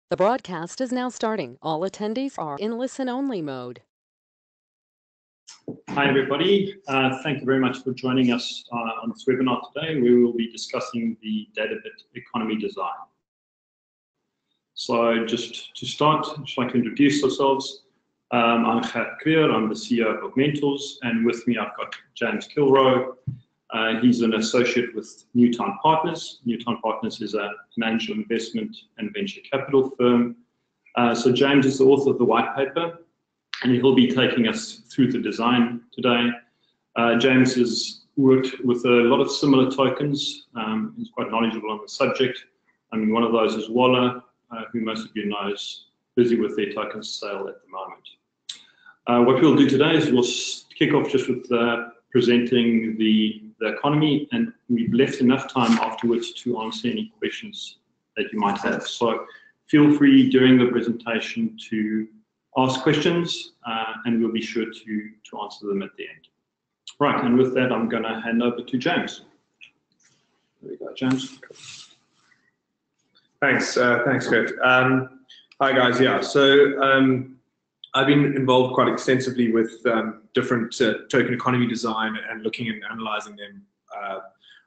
The broadcast is now starting. All attendees are in listen-only mode. Hi everybody, thank you very much for joining us on this webinar today. We will be discussing the Databits Economy design. So just to start, I'd just like to introduce ourselves. I'm Gert, I'm the CEO of Augmentors, and with me I've got James Kilroe. He's an associate with Newtown Partners. Newtown Partners is a financial investment and venture capital firm. So James is the author of the white paper, and he'll be taking us through the design today. James has worked with a lot of similar tokens. He's quite knowledgeable on the subject. I mean, one of those is Walla, who most of you know is busy with their token sale at the moment. What we'll do today is we'll kick off just with presenting the economy, and we've left enough time afterwards to answer any questions that you might have. So feel free during the presentation to ask questions, and we'll be sure to answer them at the end. Right, and with that, I'm going to hand over to James. There we go, James. Thanks, Gert. Hi guys. Yeah, so I've been involved quite extensively with different token economy design and looking and analysing them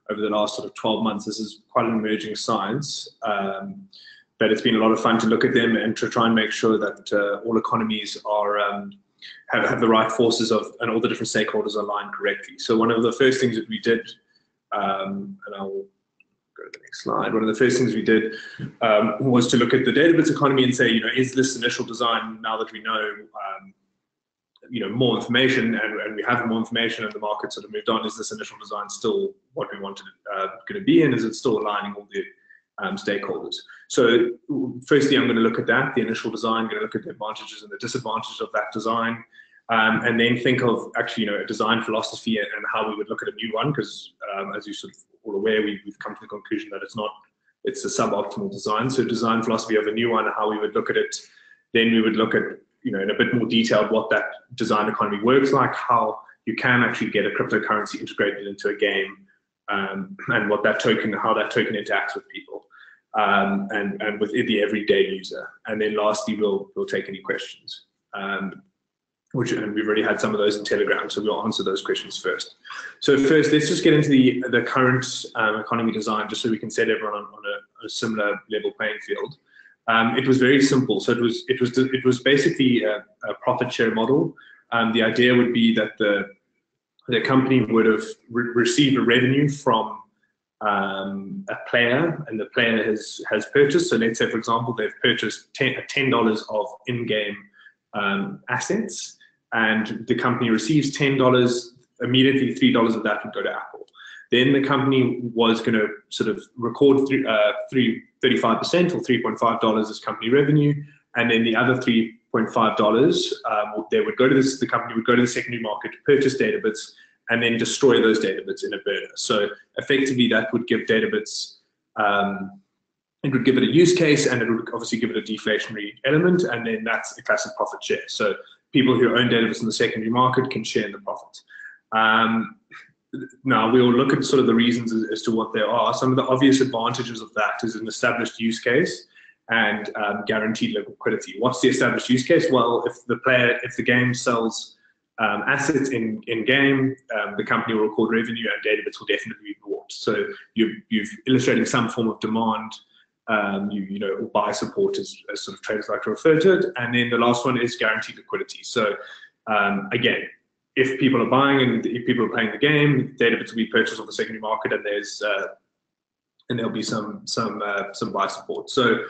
over the last sort of 12 months. This is quite an emerging science. But it's been a lot of fun to look at them and to try and make sure that all economies are have the right forces and all the different stakeholders are aligned correctly. So one of the first things that we did, and I'll go to the next slide. One of the first things we did was to look at the databits economy and say, is this initial design, now that we know, more information and we have more information and the market sort of moved on, is this initial design still what we wanted it going to be, and is it still aligning all the stakeholders? So firstly, I'm going to look at that, the initial design, going to look at the advantages and the disadvantages of that design, and then think of actually, a design philosophy and how we would look at a new one, because as you sort of all aware, we've come to the conclusion that it's a suboptimal design. So design philosophy of a new one, how we would look at it. Then we would look at, in a bit more detail what that design economy works like, how you can actually get a cryptocurrency integrated into a game, and how that token interacts with people. And with the everyday user. And then lastly, we'll take any questions, and we've already had some of those in Telegram, so we'll answer those questions first. So first, let's just get into the current economy design, just so we can set everyone on a similar level playing field. It was very simple. So it was basically a profit share model. The idea would be that the company would have received a revenue from a player, and the player has purchased. So let's say, for example, they've purchased $10 of in-game assets, and the company receives $10. Immediately, $3 of that would go to Apple. Then the company was going to sort of record 35% or $3.5 as company revenue, and then the other $3.5 they would go to the company would go to the secondary market to purchase Databits, and then destroy those Databits in a burner. So effectively, that would give Databits, it would give it a use case, and it would obviously give it a deflationary element, and then that's a classic profit share. So people who own Databits in the secondary market can share in the profit. Now we'll look at sort of the reasons as to what there are. Some of the obvious advantages of that is an established use case and guaranteed liquidity. What's the established use case? Well, if the game sells assets in game, the company will record revenue, and Databits will definitely be bought. So you've illustrating some form of demand, or buy support, as sort of traders like to refer to it. And then the last one is guaranteed liquidity. So again, if people are buying and if people are playing the game, Databits will be purchased on the secondary market, and there'll be some buy support. So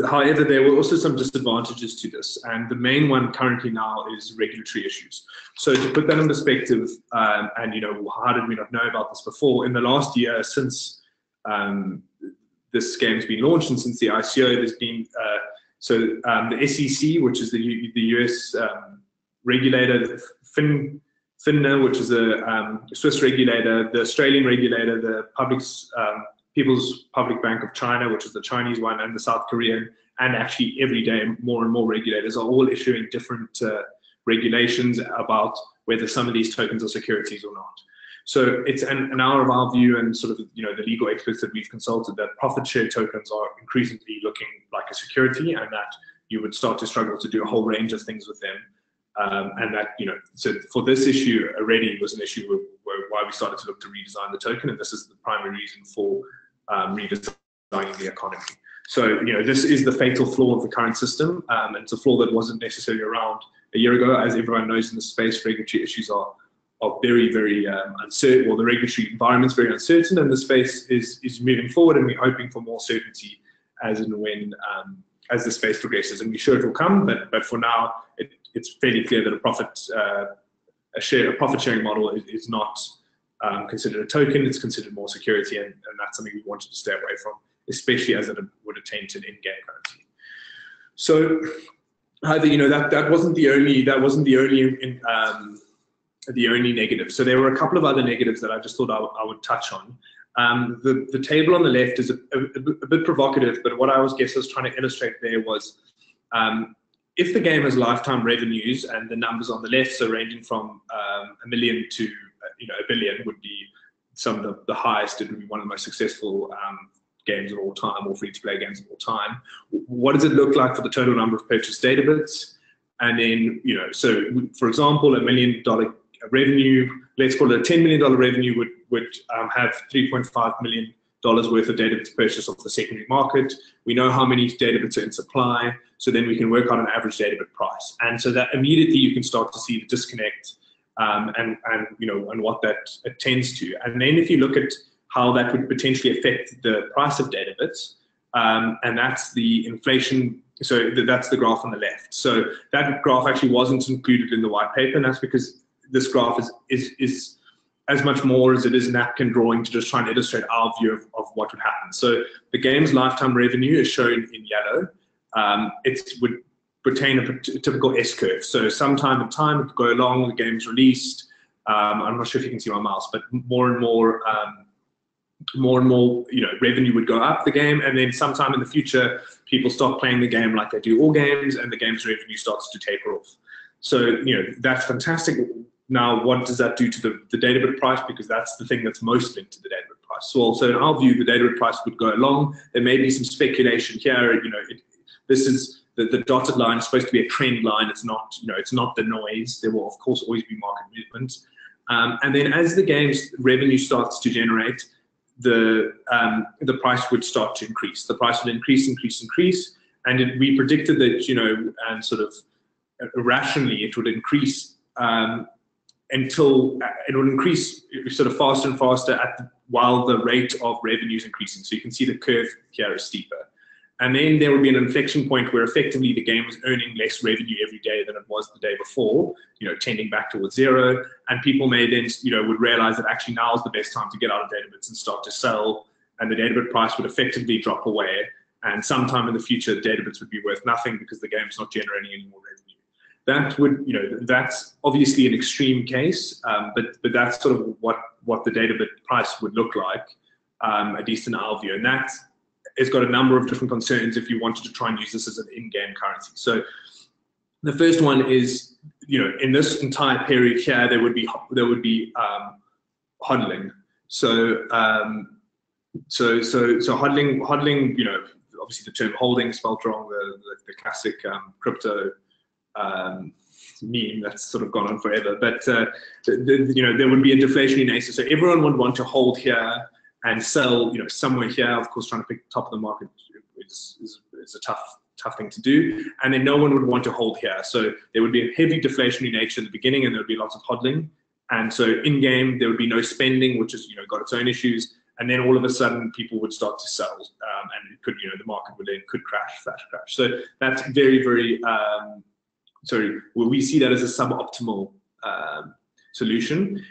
however, there were also some disadvantages to this, and the main one currently now is regulatory issues. So to put that in perspective, and how did we not know about this before? In the last year, since this game's been launched and since the ICO, there's been the SEC, which is the US regulator, FINRA, which is a Swiss regulator, the Australian regulator, the People's Public Bank of China, which is the Chinese one, and the South Korean, and actually every day more and more regulators are all issuing different regulations about whether some of these tokens are securities or not. So it's now of our view and sort of the legal experts that we've consulted that profit share tokens are increasingly looking like a security, and that you would start to struggle to do a whole range of things with them. And that, so for this issue already was an issue why we started to look to redesign the token, and this is the primary reason for redesigning the economy. So, this is the fatal flaw of the current system, and it's a flaw that wasn't necessarily around a year ago. As everyone knows in the space, regulatory issues are very, very uncertain, or the regulatory environment's very uncertain, and the space is moving forward, and we're hoping for more certainty as and when as the space progresses, and we're sure it will come, but for now, it's fairly clear that a profit sharing model is not considered a token. It's considered more security, and that's something we wanted to stay away from, especially as it would attain to an in-game currency. So, that wasn't the only negative. So there were a couple of other negatives that I just thought I would touch on. The table on the left is a bit provocative, but what I was trying to illustrate there was if the game has lifetime revenues, and the numbers on the left, so ranging from $1 million to $1 billion would be some of the highest. It would be one of the most successful games of all time, or free-to-play games of all time. What does it look like for the total number of purchased databits? And then, so for example, $1 million revenue, let's call it a $10 million revenue would have $3.5 million worth of databits purchased off the secondary market. We know how many databits are in supply, so then we can work out an average databit price. And so that immediately you can start to see the disconnect and what that tends to. And then if you look at how that would potentially affect the price of databits, and that's the inflation. So that's the graph on the left. So that graph actually wasn't included in the white paper, and that's because this graph is as much more as it is napkin drawing to just try and illustrate our view of what would happen. So the game's lifetime revenue is shown in yellow. It would retain a typical S-curve. So sometime in time, it would go along, the game's released. I'm not sure if you can see my mouse, but more and more revenue would go up the game, and then sometime in the future, people stop playing the game like they do all games, and the game's revenue starts to taper off. So, that's fantastic. Now, what does that do to the databit price? Because that's the thing that's most linked to the databit price. So in our view, the databit price would go along. There may be some speculation here. This is the dotted line is supposed to be a trend line. It's not, it's not the noise. There will, of course, always be market movement. And then as the game's revenue starts to generate, the price would start to increase. The price would increase, and we predicted that, and sort of irrationally, it would increase until it would increase sort of faster and faster while the rate of revenue is increasing. So you can see the curve here is steeper. And then there would be an inflection point where effectively the game was earning less revenue every day than it was the day before, tending back towards zero. And people may then, would realize that actually now is the best time to get out of databits and start to sell. And the databit price would effectively drop away. And sometime in the future, databits would be worth nothing because the game's not generating any more revenue. That would, that's obviously an extreme case, but that's sort of what the databit price would look like, at least in our view. And that has got a number of different concerns if you wanted to try and use this as an in-game currency. So the first one is, in this entire period here, there would be hodling. So hodling, obviously the term holding spelled wrong, the classic crypto meme that's sort of gone on forever. But there would be a deflationary nature. So everyone would want to hold here and sell, somewhere here. Of course, trying to pick the top of the market is a tough thing to do. And then no one would want to hold here. So there would be a heavy deflationary nature in the beginning, and there would be lots of hodling. And so in-game, there would be no spending, which has got its own issues. And then all of a sudden, people would start to sell, and it could, the market could crash, flash crash. So that's very, very. We see that as a suboptimal solution.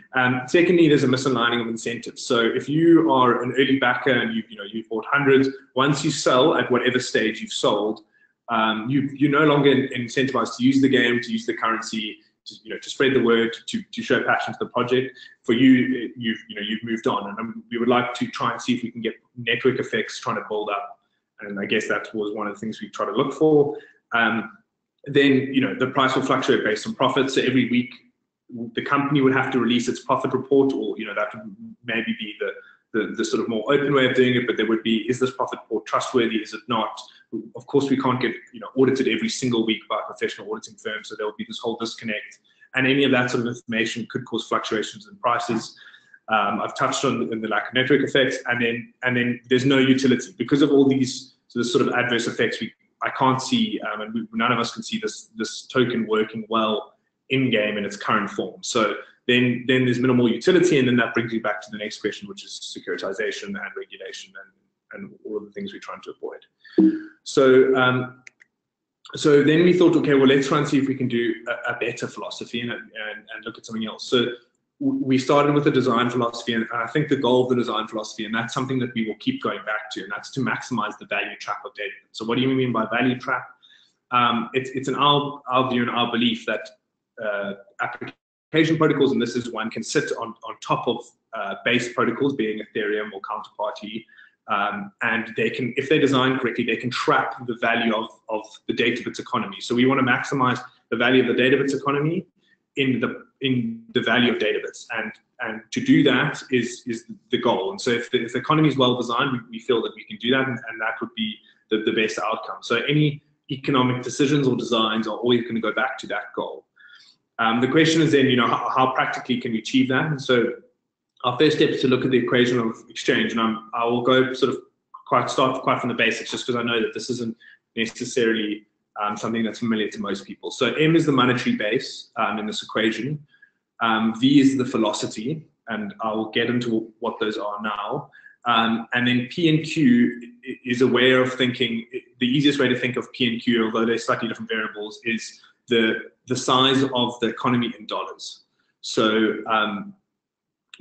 Secondly, there's a misaligning of incentives. So if you are an early backer and you've bought hundreds, once you sell at whatever stage you've sold, you're no longer incentivized to use the game, to use the currency, to spread the word, to show passion to the project. For you, you've moved on, and we would like to try and see if we can get network effects trying to build up. And I guess that was one of the things we try to look for. Then the price will fluctuate based on profits. So every week the company would have to release its profit report, or that would maybe be the sort of more open way of doing it. But there would be, is this profit report trustworthy? Is it not? Of course, we can't get audited every single week by a professional auditing firm, so there will be this whole disconnect, and any of that sort of information could cause fluctuations in prices. I've touched on the lack of network effects, and then there's no utility because of all these sort of adverse effects. I can't see, and none of us can see this token working well in game in its current form. So then there's minimal utility, and then that brings you back to the next question, which is securitization and regulation and all of the things we're trying to avoid. So so then we thought, okay, well, let's try and see if we can do a better philosophy and look at something else. So we started with a design philosophy, and I think the goal of the design philosophy, and that's something that we will keep going back to, and that's to maximize the value trap of data. So what do you mean by value trap? It's in our view and our belief that application protocols, and this is one, can sit on top of base protocols, being Ethereum or Counterparty, and they can, if they're designed correctly, they can trap the value of the Databits economy. So we want to maximize the value of the Databits economy in the value of Databits, and to do that is the goal. And so if the economy is well designed, we feel that we can do that, and that would be the best outcome. So any economic decisions or designs are always going to go back to that goal. The question is then, how practically can we achieve that? And so our first step is to look at the equation of exchange, and I will go sort of start quite from the basics, just because I know that this isn't necessarily something that's familiar to most people. So M is the monetary base in this equation. V is the velocity, and I will get into what those are now. And then P and Q is a way of thinking. The easiest way to think of P and Q, although they're slightly different variables, is the size of the economy in dollars. So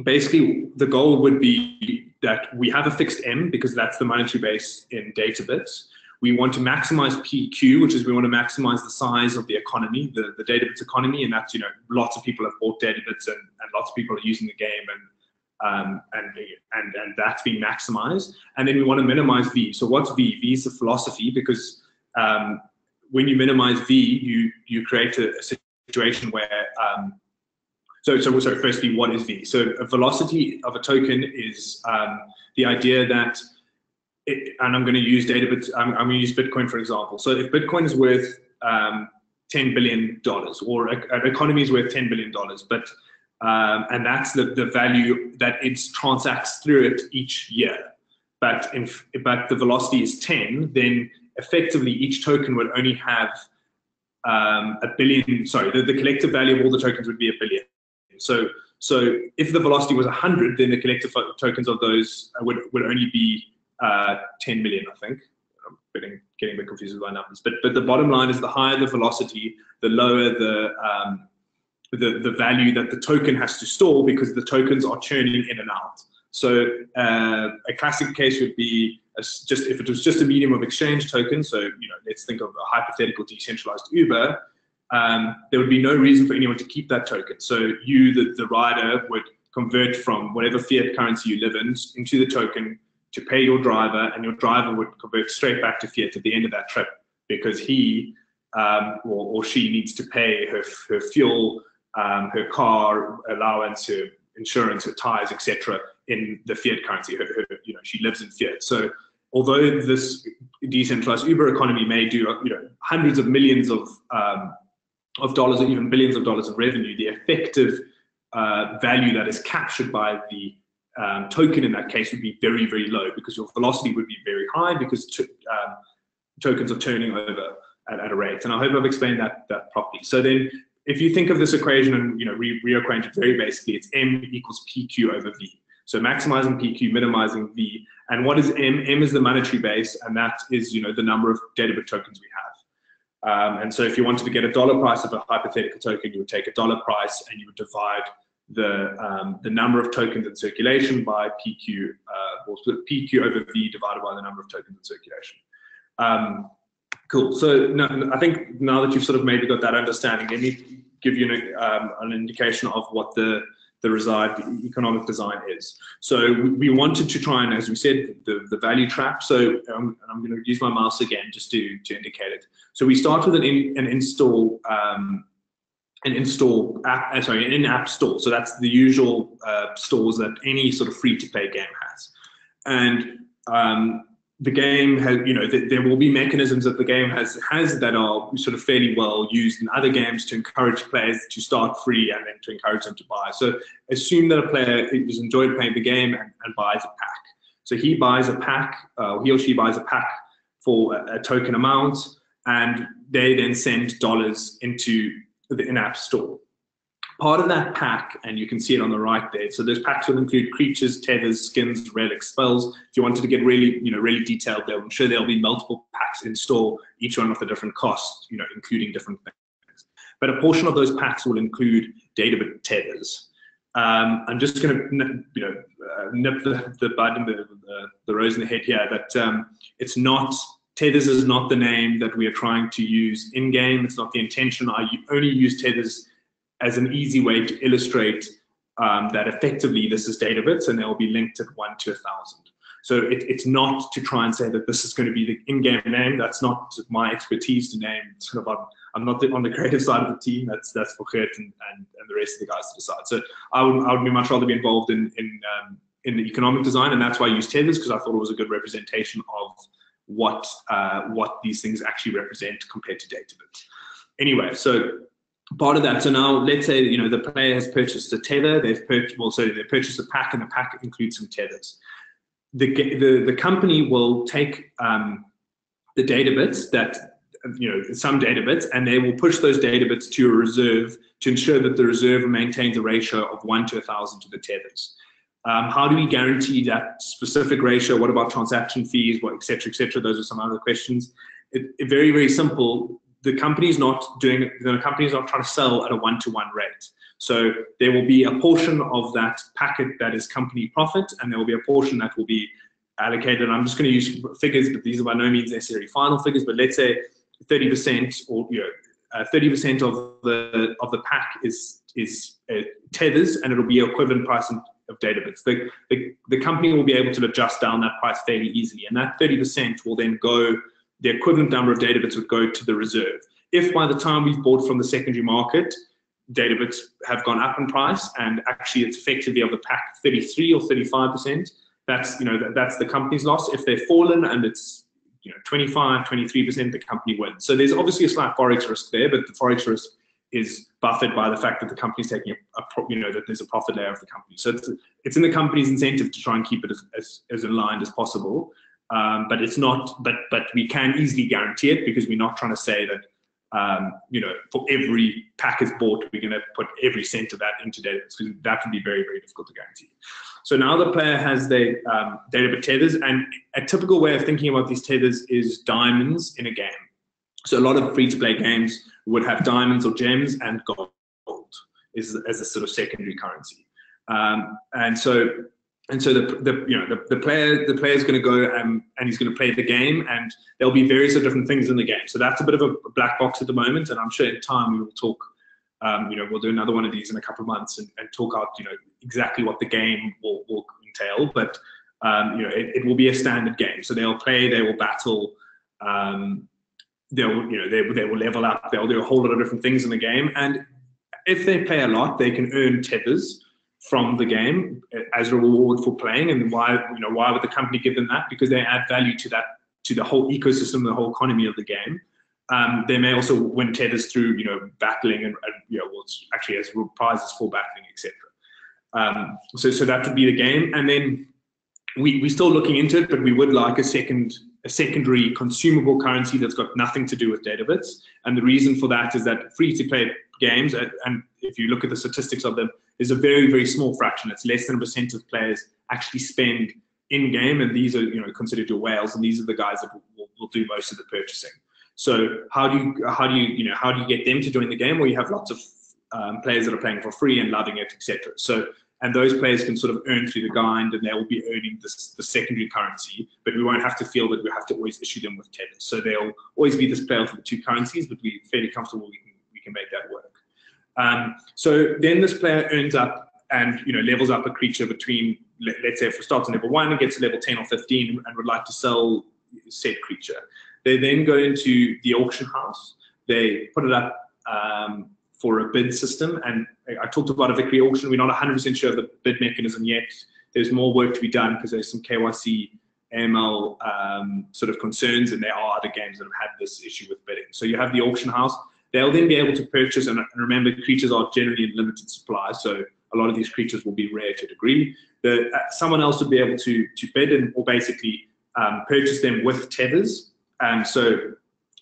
basically, the goal would be that we have a fixed M, because that's the monetary base in Databits. We want to maximize PQ, which is we want to maximize the size of the economy, the Databits economy, and that's, lots of people have bought Databits, and lots of people are using the game, and that's being maximized. And then we want to minimize V. So what's V? V is the velocity, because when you minimize V, you create a situation where so firstly, what is V? So a velocity of a token is the idea that, and I'm going to use Databits, I'm going to use Bitcoin for example. So if Bitcoin is worth $10 billion, or an economy is worth $10 billion, but and that's the value that it transacts through it each year. But the velocity is 10, then effectively each token would only have a billion. Sorry, the collective value of all the tokens would be $1 billion. So if the velocity was 100, then the collective tokens of those would only be 10 million, I think. I'm getting a bit confused with my numbers, but the bottom line is the higher the velocity, the lower the value that the token has to store, because the tokens are churning in and out. So a classic case would be if it was just a medium of exchange token. So let's think of a hypothetical decentralized Uber. There would be no reason for anyone to keep that token. So you, the rider, would convert from whatever fiat currency you live in into the token to pay your driver, and your driver would convert straight back to fiat at the end of that trip, because he or she needs to pay her fuel, her car allowance, her insurance, her tires, etc. in the fiat currency. She lives in fiat. So although this decentralized Uber economy may do hundreds of millions of dollars, or even billions of dollars in revenue, the effective value that is captured by the token in that case would be very, very low, because your velocity would be very high, because tokens are turning over at a rate. And I hope I've explained that properly. So then if you think of this equation and rearrange it very basically, it's M equals PQ over V. So maximizing PQ, minimizing V. And what is M? M is the monetary base, and that is the number of Databit tokens we have. And so if you wanted to get a dollar price of a hypothetical token, you would take a dollar price and you would divide the number of tokens in circulation by PQ, or PQ over V divided by the number of tokens in circulation. Cool. So I think now that you've sort of maybe got that understanding, let me give you an indication of what the economic design is. So we wanted to try and, as we said, the value trap. So I'm going to use my mouse again just to indicate it. So we start with an install an in-app store. So that's the usual stores that any sort of free-to-play game has. And the game has, there will be mechanisms that the game has that are sort of fairly well used in other games to encourage players to start free and then to encourage them to buy. So assume that a player has enjoyed playing the game and buys a pack. So he buys a pack, he or she buys a pack for a token amount, and they then send dollars into the in-app store. Part of that pack, and you can see it on the right there, so those packs will include creatures, tethers, skins, relics, spells. If you wanted to get really, really detailed, I'm sure there'll be multiple packs in store, each one with a different cost, including different things. But a portion of those packs will include Databits tethers. I'm just going to, nip the bud and the rose in the head here. That it's not. Tethers is not the name that we are trying to use in game. It's not the intention. I only use tethers as an easy way to illustrate that effectively this is Databits, and they'll be linked at 1 to 1,000. So it's not to try and say that this is going to be the in-game name. That's not my expertise to name. I'm not on the creative side of the team. That's for Gert and the rest of the guys to decide. So I would be much rather be involved in the economic design, and that's why I use tethers, because I thought it was a good representation of what these things actually represent compared to Databits. Anyway, so part of that. So now let's say the player has purchased a tether. They purchased a pack, and the pack includes some tethers. The company will take the Databits that some Databits, and they will push those Databits to a reserve to ensure that the reserve maintains a ratio of 1 to 1,000 to the tethers. How do we guarantee that specific ratio? What about transaction fees? What, et cetera, et cetera? Those are some other questions. Very, very simple. The company's not trying to sell at a 1-to-1 rate. So there will be a portion of that packet that is company profit, and there will be a portion that will be allocated. I'm just going to use figures, but these are by no means necessarily final figures. But let's say 30% or 30% of the pack is tethers, and it'll be equivalent price of Databits. The company will be able to adjust down that price fairly easily, and that 30% will then go. The equivalent number of Databits would go to the reserve. If by the time we've bought from the secondary market, Databits have gone up in price, and actually it's effectively of the pack 33 or 35%, that's the company's loss. If they've fallen and it's 25, 23%, the company wins. So there's obviously a slight forex risk there, but the forex risk is buffered by the fact that the company's taking that there's a profit layer of the company. So it's in the company's incentive to try and keep it as aligned as possible. But it's not. But we can easily guarantee it, because we're not trying to say that for every pack is bought, we're going to put every cent of that into Databits, because that would be very, very difficult to guarantee. So now the player has their Databit tethers, and a typical way of thinking about these tethers is diamonds in a game. So a lot of free-to-play games would have diamonds or gems and gold as a sort of secondary currency, and so the player is going to go and he's going to play the game, and there'll be various different things in the game. So that's a bit of a black box at the moment, and I'm sure in time we will talk. We'll do another one of these in a couple of months and talk out exactly what the game will entail. But it will be a standard game. So they'll play, they will battle, they will level up, they'll do a whole lot of different things in the game, and if they play a lot, they can earn tethers from the game as a reward for playing. And why would the company give them that? Because they add value to the whole ecosystem, the whole economy of the game. They may also win tethers through battling and actually as prizes for battling, etc. So that would be the game. And then we're still looking into it, but we would like a secondary consumable currency that's got nothing to do with Databits. And the reason for that is that free-to-play games, and if you look at the statistics of them, there's a very, very small fraction. It's less than 1% of players actually spend in-game, and these are considered your whales, and these are the guys that will do most of the purchasing. So how do you get them to join the game? Well, you have lots of players that are playing for free and loving it, etc. So, and those players can sort of earn through the grind, and they will be earning the secondary currency, but we won't have to feel that we have to always issue them with tethers. So they'll always be this player for the two currencies, but we're fairly comfortable we can make that work. So then this player earns up and levels up a creature between, let's say if it starts on level 1 and gets to level 10 or 15 and would like to sell said creature. They then go into the auction house. They put it up for a bid system. And I talked about a victory auction. We're not 100% sure of the bid mechanism yet. There's more work to be done because there's some KYC, AML sort of concerns, and there are other games that have had this issue with bidding. So you have the auction house. They'll then be able to purchase, and remember, creatures are generally in limited supply, so a lot of these creatures will be rare to a degree. Someone else would be able to bid or basically purchase them with tethers. So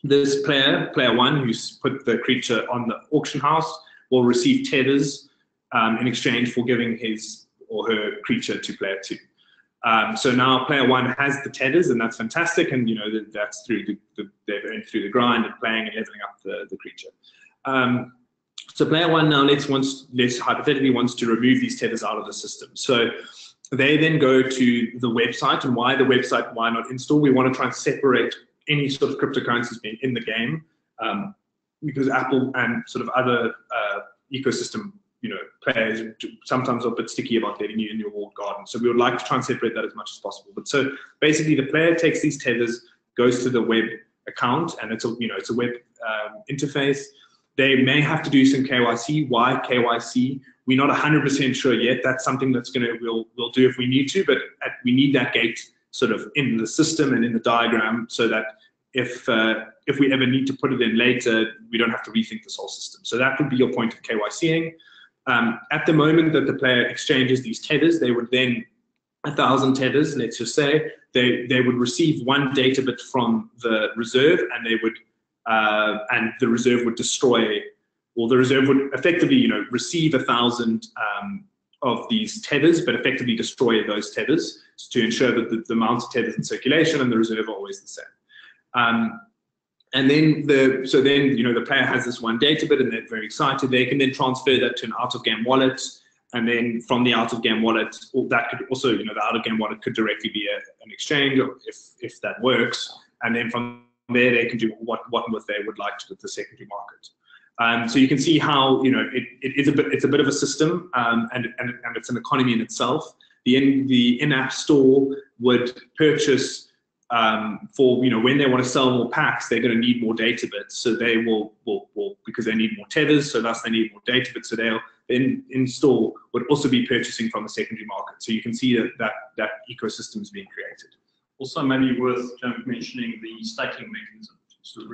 this player one, who's put the creature on the auction house, will receive tethers in exchange for giving his or her creature to player two. So now player one has the tethers, and that's fantastic. And that's through they've earned through the grind and playing and leveling up the creature. So player one now let's hypothetically wants to remove these tethers out of the system. So they then go to the website, and why the website? Why not install? We want to try and separate any sort of cryptocurrencies being in the game, because Apple and sort of other ecosystem players sometimes are a bit sticky about letting you in your walled garden. So we would like to try and separate that as much as possible. But so basically, the player takes these tethers, goes to the web account, and it's a web interface. They may have to do some KYC. Why KYC? We're not 100% sure yet. That's something that's we'll do if we need to, but we need that gate sort of in the system and in the diagram, so that if we ever need to put it in later, we don't have to rethink this whole system. So that would be your point of KYCing. At the moment that the player exchanges these tethers, they would then 1,000 tethers, let's just say, they would receive one data bit from the reserve, and they would and the reserve would destroy, or the reserve would effectively receive 1,000 of these tethers, but effectively destroy those tethers to ensure that the amount of tethers in circulation and the reserve are always the same. And then the player has this one data bit, and they're very excited. They can then transfer that to an out-of-game wallet, and then from the out-of-game wallet, that could also, the out-of-game wallet could directly be an exchange, if that works. And then from there, they can do what they would like to the secondary market. So you can see how it's a bit of a system, and it's an economy in itself. The in-app store would purchase. For when they want to sell more packs, they're going to need more data bits. So they will because they need more tethers, so thus they need more data bits. So they'll in store would also be purchasing from the secondary market. So you can see that ecosystem is being created. Also, maybe worth mentioning the staking mechanism.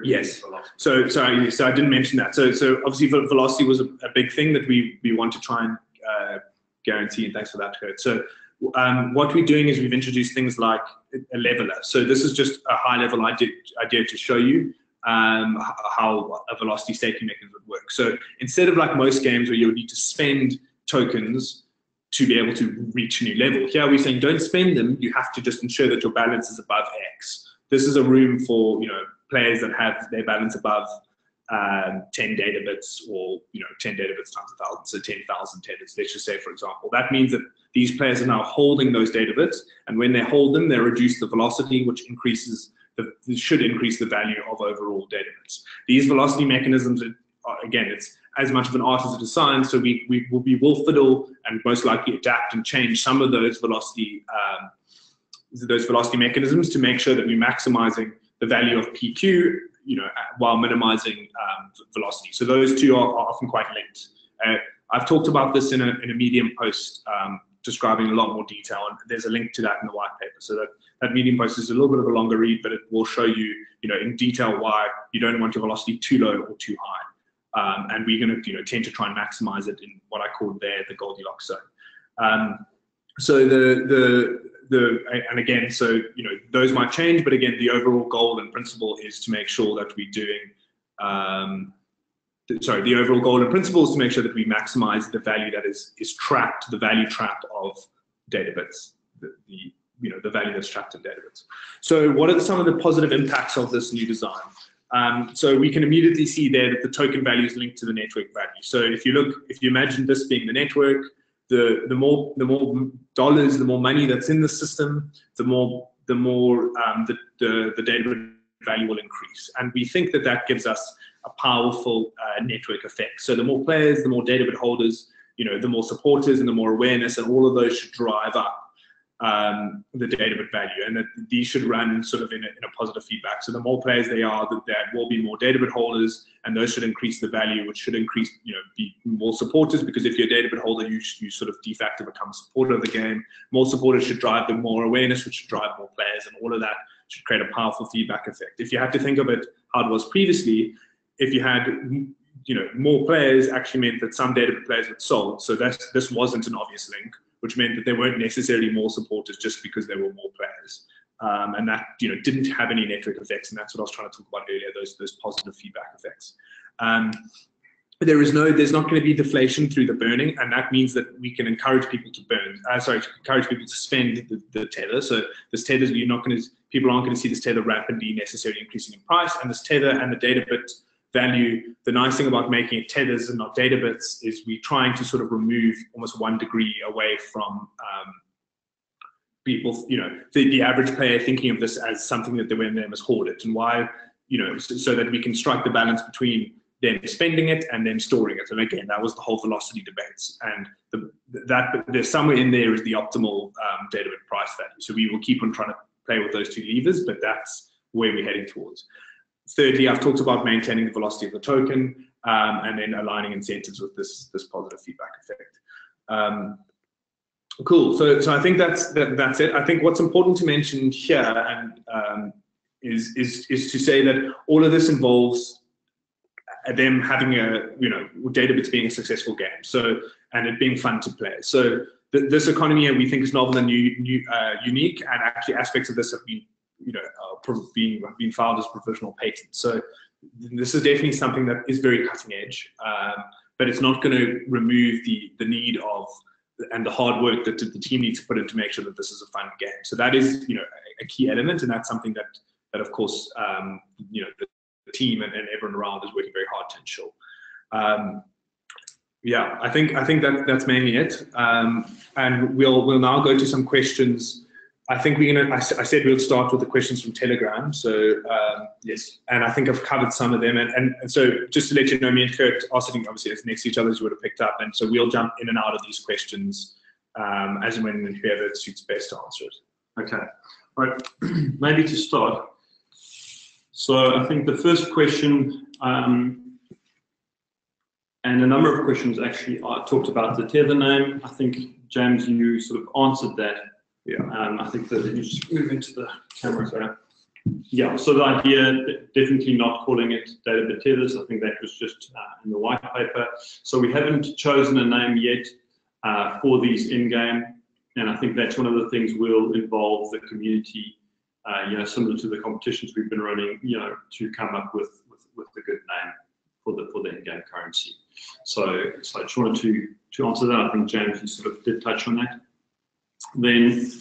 Yes. So I didn't mention that. So obviously velocity was a big thing that we want to try and guarantee. And thanks for that, Gert. So what we're doing is we've introduced things like a leveler. So this is just a high-level idea to show you how a velocity staking mechanism would work. So instead of like most games where you would need to spend tokens to be able to reach a new level, here we're saying don't spend them. You have to just ensure that your balance is above X. This is a room for players that have their balance above 10 data bits, or 10 data bits times 1,000, so 10,000 tethers, let's just say, for example. That means that these players are now holding those data bits, and when they hold them, they reduce the velocity, which should increase the value of overall data bits. These velocity mechanisms, again, it's as much of an art as it is science, so we will fiddle and most likely adapt and change some of those velocity mechanisms to make sure that we're maximizing the value of PQ, while minimizing velocity. So those two are often quite linked. I've talked about this in a Medium post describing a lot more detail, and there's a link to that in the white paper. So that Medium post is a little bit of a longer read, but it will show you, in detail why you don't want your velocity too low or too high. And we're going to, tend to try and maximize it in what I call there the Goldilocks zone. So and again, those might change, but again, the overall goal and principle is to make sure that we're doing, the overall goal and principle is to make sure that we maximize the value that is trapped, the value trap of data bits, the value that's trapped in data bits. So what are some of the positive impacts of this new design? So we can immediately see there that the token value is linked to the network value. So if you imagine this being the network, the more dollars, the more money that's in the system, the more the data value will increase. And we think that gives us a powerful network effect. So the more players, the more data bit holders, the more supporters and the more awareness, and all of those should drive up the Databit value, and that these should run sort of in a positive feedback. So the more players there are, there will be more Databit holders, and those should increase the value, which should increase, be more supporters, because if you're a Databit holder, you sort of de facto become a supporter of the game. More supporters should drive the more awareness, which should drive more players, and all of that should create a powerful feedback effect. If you had to think of it how it was previously, if you had more players, actually meant that some Databit players had sold. So this wasn't an obvious link, which meant that there weren't necessarily more supporters just because there were more players. And that didn't have any network effects, and that's what I was trying to talk about earlier, those positive feedback effects. There's not going to be deflation through the burning, and that means that we can encourage people to encourage people to spend the tether. So this tether, people aren't going to see this tether rapidly necessarily increasing in price, and this tether and the Databit value, the nice thing about making it tethers and not Databits is we're trying to sort of remove almost 1 degree away from people, the average player thinking of this as something that they must hoard it, and why, so that we can strike the balance between them spending it and then storing it. And again, that was the whole velocity debates, and that there's somewhere in there is the optimal Databit price value. So we will keep on trying to play with those 2 levers, but that's where we're heading towards. Thirdly, I've talked about maintaining the velocity of the token, and then aligning incentives with this positive feedback effect. Cool. So I think that's it. I think what's important to mention here and is to say that all of this involves them having Databits being a successful game. So, and it being fun to play. So this economy we think is novel and unique, and actually aspects of this have been being filed as provisional patents. So this is definitely something that is very cutting edge, but it's not going to remove the need of and the hard work that the team needs to put in to make sure that this is a fun game. So that is a key element, and that's something that of course the team and everyone around is working very hard to ensure. Yeah, I think that's mainly it, and we'll now go to some questions. I think I said we'll start with the questions from Telegram. So yes, and I think I've covered some of them. And so just to let you know, me and Gert are sitting obviously next to each other, as you would have picked up. And so we'll jump in and out of these questions as and when whoever suits best to answer it. Okay. All right. Maybe to start. So I think the first question, and a number of questions actually talked about the tether name. I think, James, you sort of answered that. Yeah. I think that you just move into the camera there. Yeah, so the idea, definitely not calling it Databit Tethers. I think that was just in the white paper. So we haven't chosen a name yet for these in-game, and I think that's one of the things will involve the community, similar to the competitions we've been running, to come up with a good name for the in-game currency. So I just wanted to answer that. I think, James, you sort of did touch on that. Then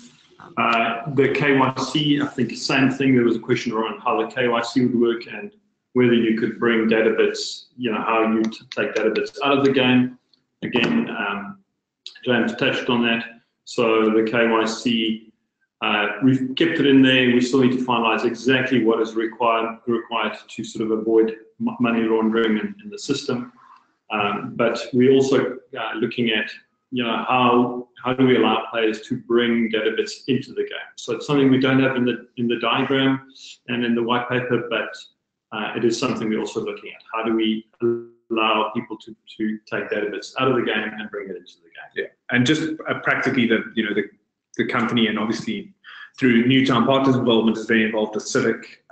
the KYC, I think same thing. There was a question around how the KYC would work and whether you could bring Databits, how you take Databits out of the game. Again, James touched on that. So the KYC, we've kept it in there. We still need to finalize exactly what is required to sort of avoid money laundering in the system. But we're also looking at how do we allow players to bring Databits into the game? So it's something we don't have in the diagram and in the white paper, but it is something we're also looking at. How do we allow people to take Databits out of the game and bring it into the game? Yeah, and just practically the company, and obviously through Newtown Partners involvement, is very involved with Civic,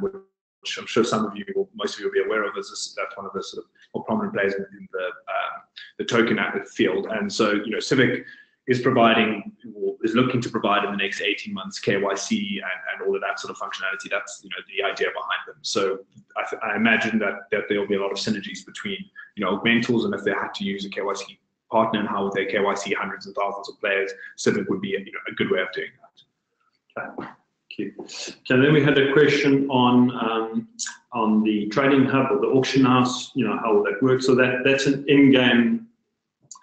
which I'm sure some of you, or most of you, will be aware of. That's one of the sort of more prominent players in the token field. And so, Civic is looking to provide in the next 18 months KYC and all of that sort of functionality. That's the idea behind them. So I imagine that there will be a lot of synergies between Augmentors, and if they had to use a KYC partner and how would they KYC hundreds and thousands of players, Civic would be a good way of doing that. Okay. Thank you. Okay, then we had a question on the trading hub or the auction house. How will that work? So that's an in-game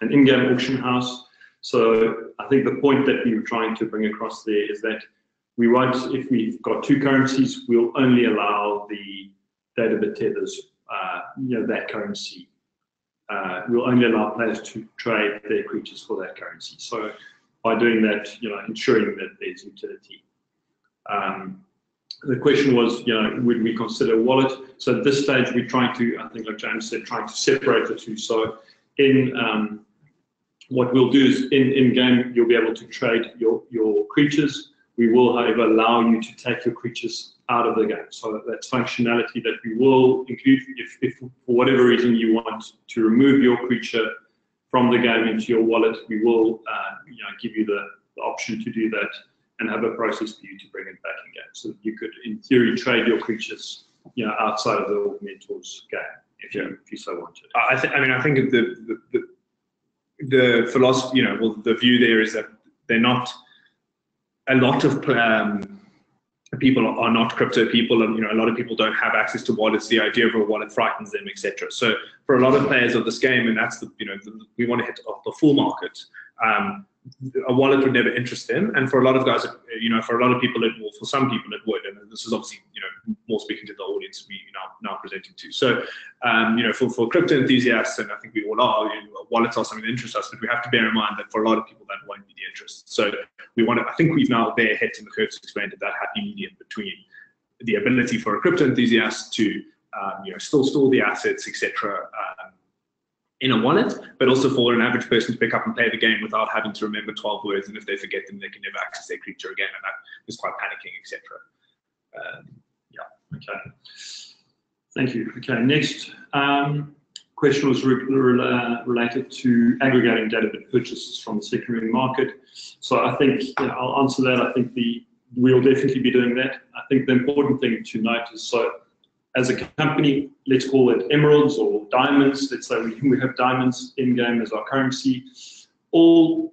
auction house. So I think the point that we were trying to bring across there is that if we've got 2 currencies, we'll only allow the Databit tethers, that currency. We'll only allow players to trade their creatures for that currency. So by doing that, ensuring that there's utility. The question was, would we consider a wallet? So at this stage, we're trying to, I think like James said, trying to separate the two. So what we'll do is in game, you'll be able to trade your creatures. We will, however, allow you to take your creatures out of the game. So that's functionality that we will include. If for whatever reason you want to remove your creature from the game into your wallet, we will give you the option to do that and have a process for you to bring it back in game. So that you could, in theory, trade your creatures outside of the Augmentors game if you so wanted. I think the philosophy, the view there is that they're not. A lot of people are not crypto people, and a lot of people don't have access to wallets. The idea of a wallet frightens them, etc. So for a lot of players of this game, and that's we want to hit the full market. A wallet would never interest them, and for a lot of guys, for a lot of people, it will. For some people, it would. And this is obviously, more speaking to the audience we now presenting to. So, for crypto enthusiasts, and I think we all are, wallets are something that interests us, but we have to bear in mind that for a lot of people, that won't be the interest. So we want to. I think we've now there hit in the curve to explain that happy medium between the ability for a crypto enthusiast to, still store the assets, etc. In a wallet, but also for an average person to pick up and play the game without having to remember 12 words, and if they forget them, they can never access their creature again, and that is quite panicking, etc. Okay. Thank you. Okay, next question was related to aggregating databit purchases from the secondary market. So I think I'll answer that. I think we'll definitely be doing that. I think the important thing to note is, so as a company, let's call it emeralds or diamonds. Let's say we have diamonds in-game as our currency. All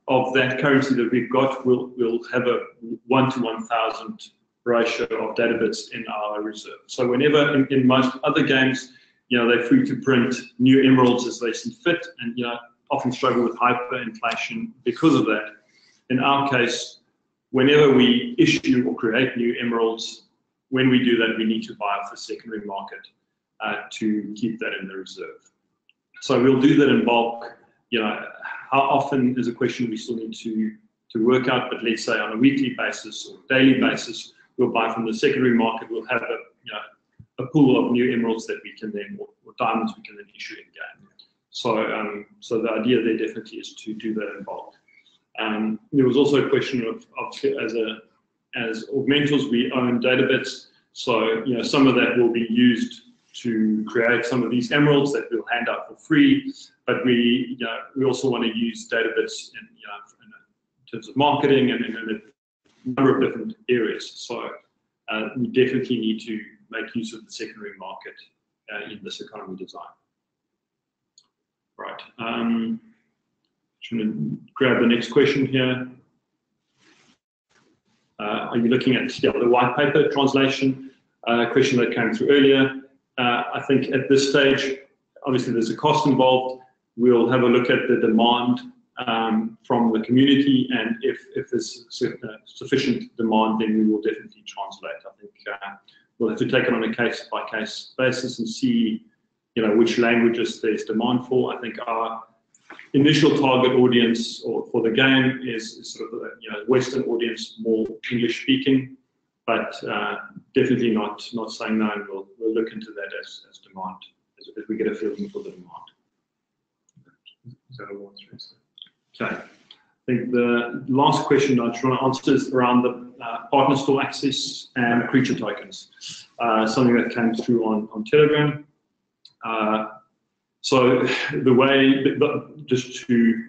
of that currency that we've got will have a 1 to 1,000 ratio of databits in our reserve. So whenever in most other games, they're free to print new emeralds as they see fit, and often struggle with hyperinflation because of that. In our case, whenever we issue or create new emeralds, when we do that, we need to buy off the secondary market to keep that in the reserve. So we'll do that in bulk. How often is a question we still need to work out, but let's say on a weekly basis or daily basis, we'll buy from the secondary market. We'll have a pool of new emeralds that we can then, or diamonds we can then issue in game. So the idea there definitely is to do that in bulk. There was also a question of as Augmentors, we own Databits, so some of that will be used to create some of these emeralds that we'll hand out for free. But we also want to use Databits in terms of marketing and in a number of different areas. So we definitely need to make use of the secondary market in this economy design. Right. I'm going to grab the next question here. Are you looking at the white paper translation question that came through earlier? I think at this stage, obviously there's a cost involved. We'll have a look at the demand from the community, and if there's sufficient demand, then we will definitely translate. I think we'll have to take it on a case-by-case basis and see which languages there's demand for. I think our initial target audience for the game is sort of Western audience, more English speaking, but definitely not saying no, and we'll look into that as demand, as we get a feeling for the demand. Okay. I think the last question I just want to answer is around the partner store access and creature tokens, something that came through on Telegram. So the way, just to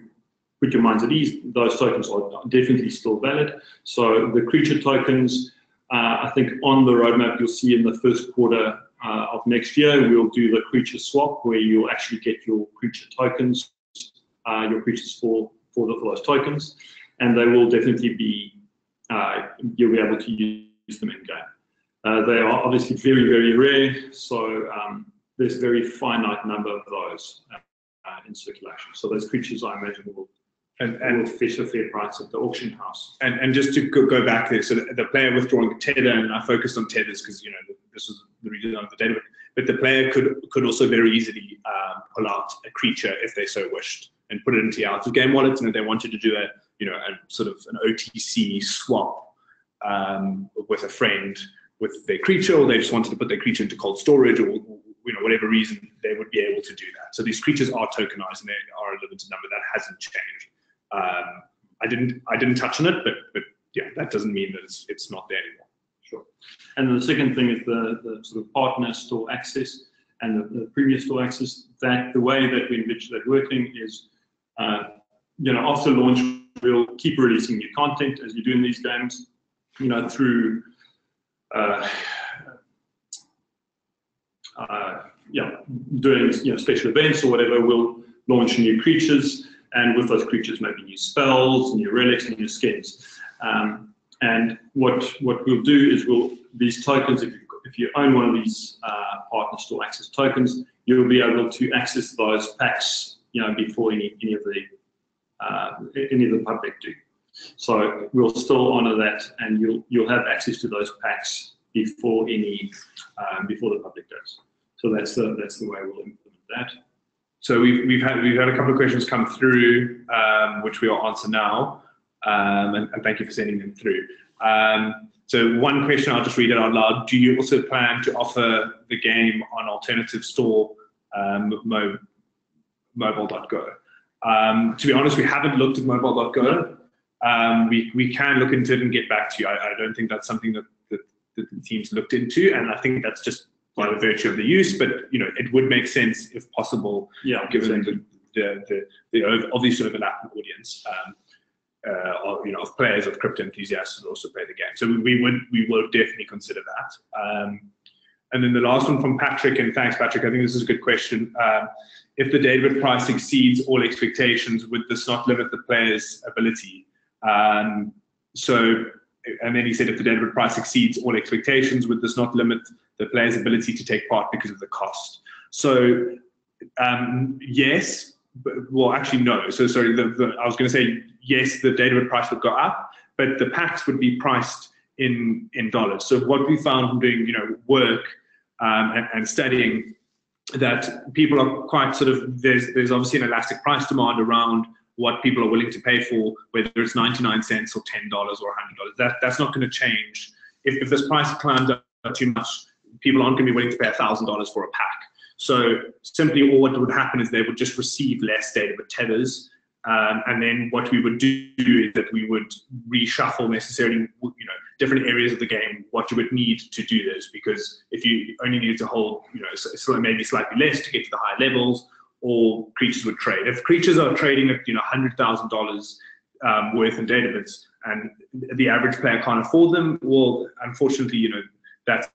put your minds at ease, those tokens are definitely still valid. So the creature tokens, I think on the roadmap, you'll see in the first quarter of next year, we'll do the creature swap, where you'll actually get your creature tokens, your creatures for those tokens, and they will definitely be, you'll be able to use them in game. They are obviously very, very rare, so there's a very finite number of those in circulation. So those creatures, I imagine, will fetch a fair price at the auction house. And just to go back there, so the player withdrawing tether, and I focused on tethers because this was the reason of the database. But the player could also very easily pull out a creature if they so wished, and put it into your Out of Game wallet, and if they wanted to do a sort of an OTC swap with a friend with their creature, or they just wanted to put their creature into cold storage, or whatever reason, they would be able to do that. So these creatures are tokenized, and they are a limited number. That hasn't changed. I didn't touch on it, but yeah, that doesn't mean that it's not there anymore. Sure. And the second thing is the sort of partner store access and the premier store access. That the way that we envision that working is, after launch, we'll keep releasing new content as you do in these games, through doing special events or whatever. We'll launch new creatures, and with those creatures, maybe new spells, new relics, new skins. And what we'll do is these tokens, if you own one of these partner store access tokens, you'll be able to access those packs, before any of the public do. So we'll still honour that, and you'll have access to those packs before the public does. So that's the way we'll implement that. So we've had a couple of questions come through, which we'll answer now, and thank you for sending them through. So one question, I'll just read it out loud. Do you also plan to offer the game on alternative store, mobile.go? To be honest, we haven't looked at mobile.go. We can look into it and get back to you. I don't think that's something that the team's looked into, and I think that's just by the virtue of the use. But it would make sense if possible, given the obviously overlapping audience of players, of crypto enthusiasts who also play the game. So we will definitely consider that. And then the last one from Patrick, and thanks, Patrick. I think this is a good question. If the Databit price exceeds all expectations, would this not limit the player's ability? And then he said, if the Databit price exceeds all expectations, would this not limit the player's ability to take part because of the cost? So yes, well, actually no. So sorry, I was going to say yes, the Databit price would go up, but the packs would be priced in dollars. So what we found from doing work and studying, that people are quite sort of, there's obviously an elastic price demand around what people are willing to pay for, whether it's 99 cents or $10 or $100. That's not going to change. If this price climbs up too much, people aren't going to be willing to pay $1,000 for a pack. So simply all what would happen is they would just receive less Databit tethers. And then what we would do is that we would reshuffle necessarily, different areas of the game, what you would need to do this, because if you only needed to hold, maybe slightly less to get to the higher levels, or creatures would trade. If creatures are trading at, $100,000 worth in Databits, and the average player can't afford them, well, unfortunately, that's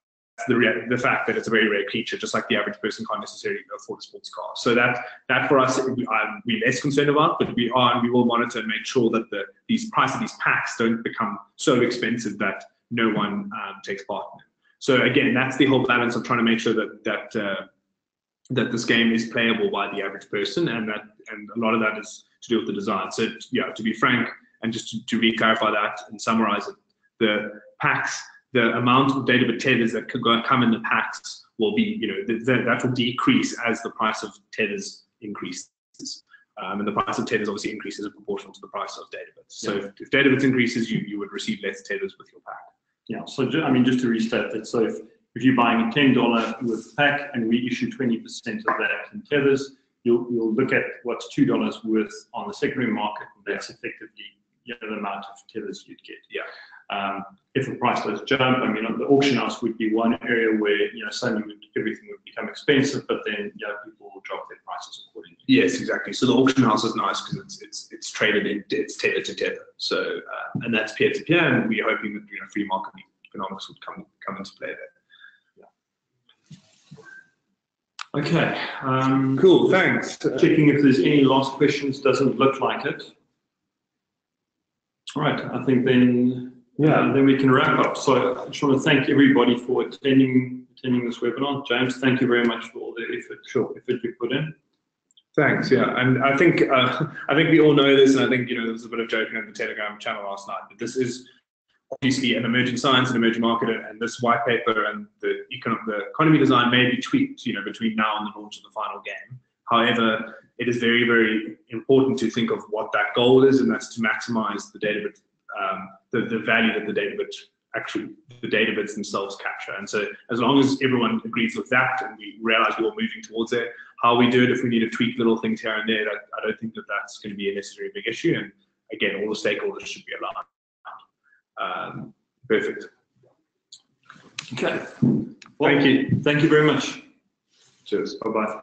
the fact that it's a very rare creature, just like the average person can't necessarily afford a sports car. So that for us, we're less concerned about, but we will monitor and make sure that the price of these packs don't become so expensive that no one takes part in it. So again, that's the whole balance of trying to make sure that this game is playable by the average person, and a lot of that is to do with the design. So yeah, to be frank, and just to re-clarify that and summarize it, the packs, the amount of Databit tethers that could come in the packs will be, that will decrease as the price of tethers increases. And the price of tethers obviously increases in proportion to the price of Databits. So if Databits increases, you would receive less tethers with your pack. Yeah, so just to restate that, so if you're buying a $10 worth pack and we issue 20% of that in tethers, you'll look at what's $2 worth on the secondary market, and that's effectively the amount of tethers you'd get. Yeah. If the price does jump, the auction house would be one area where suddenly everything would become expensive, but then people will drop their prices accordingly. Yes, exactly. So the auction house is nice because it's traded it's tether to tether. So and that's peer to peer, and we're hoping that free market economics would come into play there. Okay. Cool. Thanks. Checking if there's any last questions. Doesn't look like it. All right. I think then. Yeah, then we can wrap up. So I just want to thank everybody for attending this webinar. James, thank you very much for all the effort you put in. Thanks. Yeah, and I think we all know this, and I think there was a bit of joking on the Telegram channel last night. But this is obviously an emerging science and emerging market, and this white paper and the economy design may be tweaked, between now and the launch of the final game. However, it is very, very important to think of what that goal is, and that's to maximize the Databit, the value that the Databits themselves capture. And so as long as everyone agrees with that and we realize we're all moving towards it, how we do it, if we need to tweak little things here and there, I don't think that that's going to be a necessarily big issue. And again, all the stakeholders should be aligned. Perfect. Okay. Well, thank you. Thank you very much. Cheers. Bye-bye.